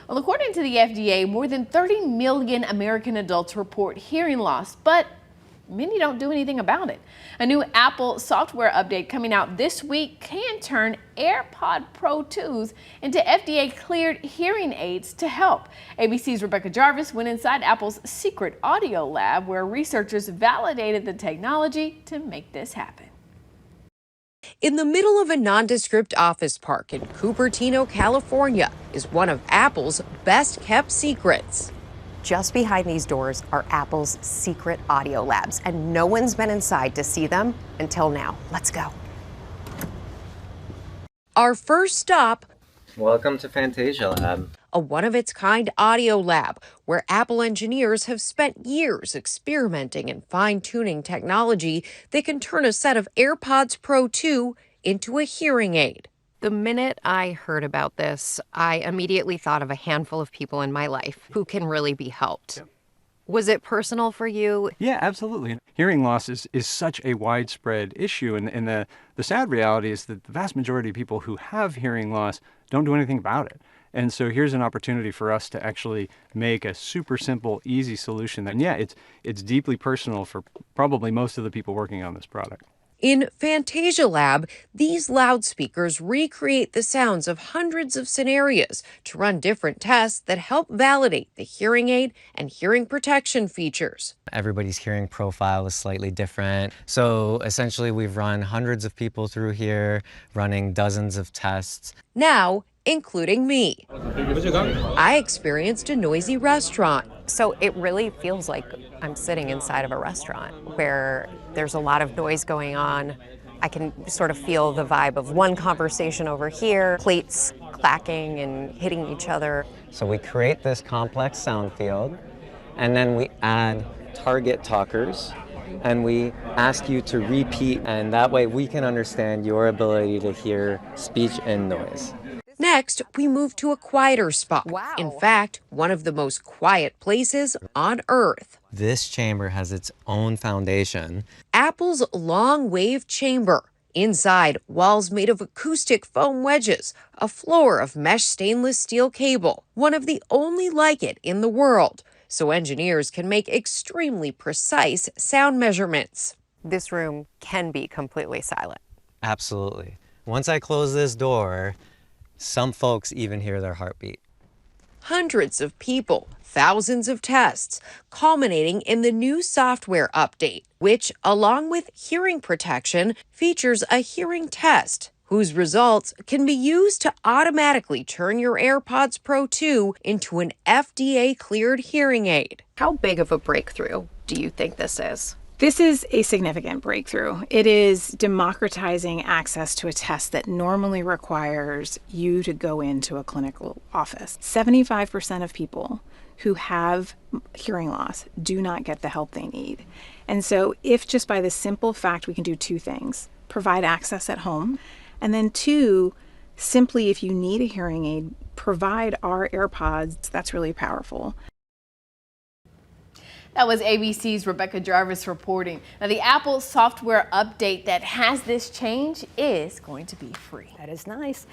Well, according to the FDA, more than 30 million American adults report hearing loss, but many don't do anything about it. A new Apple software update coming out this week can turn AirPod Pro 2s into FDA-cleared hearing aids to help. ABC's Rebecca Jarvis went inside Apple's secret audio lab where researchers validated the technology to make this happen. In the middle of a nondescript office park in Cupertino, California, is one of Apple's best-kept secrets. Just behind these doors are Apple's secret audio labs, and no one's been inside to see them until now. Let's go. Our first stop, Welcome to Fantasia Lab. a one-of-its-kind audio lab where Apple engineers have spent years experimenting and fine-tuning technology that can turn a set of AirPods Pro 2 into a hearing aid. The minute I heard about this, I immediately thought of a handful of people in my life who can really be helped. Was it personal for you? Yeah, absolutely. Hearing loss is such a widespread issue, and the sad reality is that the vast majority of people who have hearing loss don't do anything about it. And so here's an opportunity for us to actually make a super simple, easy solution. And yeah, it's deeply personal for probably most of the people working on this product. In Fantasia Lab, these loudspeakers recreate the sounds of hundreds of scenarios to run different tests that help validate the hearing aid and hearing protection features. Everybody's hearing profile is slightly different. So essentially we've run hundreds of people through here, running dozens of tests. Now, including me. I experienced a noisy restaurant. So it really feels like I'm sitting inside of a restaurant where there's a lot of noise going on. I can sort of feel the vibe of one conversation over here, plates clacking and hitting each other. So we create this complex sound field, and then we add target talkers, and we ask you to repeat, and that way we can understand your ability to hear speech and noise. Next, we move to a quieter spot. Wow. In fact, one of the most quiet places on Earth. This chamber has its own foundation. Apple's long wave chamber. Inside, walls made of acoustic foam wedges, a floor of mesh stainless steel cable, one of the only like it in the world, so engineers can make extremely precise sound measurements. This room can be completely silent. Absolutely. Once I close this door, some folks even hear their heartbeat. Hundreds of people, thousands of tests, culminating in the new software update, which, along with hearing protection, features a hearing test, whose results can be used to automatically turn your AirPods Pro 2 into an FDA-cleared hearing aid. How big of a breakthrough do you think this is? This is a significant breakthrough. It is democratizing access to a test that normally requires you to go into a clinical office. 75% of people who have hearing loss do not get the help they need. And so if just by the simple fact we can do two things, provide access at home, and then two, simply if you need a hearing aid, provide our AirPods, that's really powerful. That was ABC's Rebecca Jarvis reporting. Now, the Apple software update that has this change is going to be free. That is nice.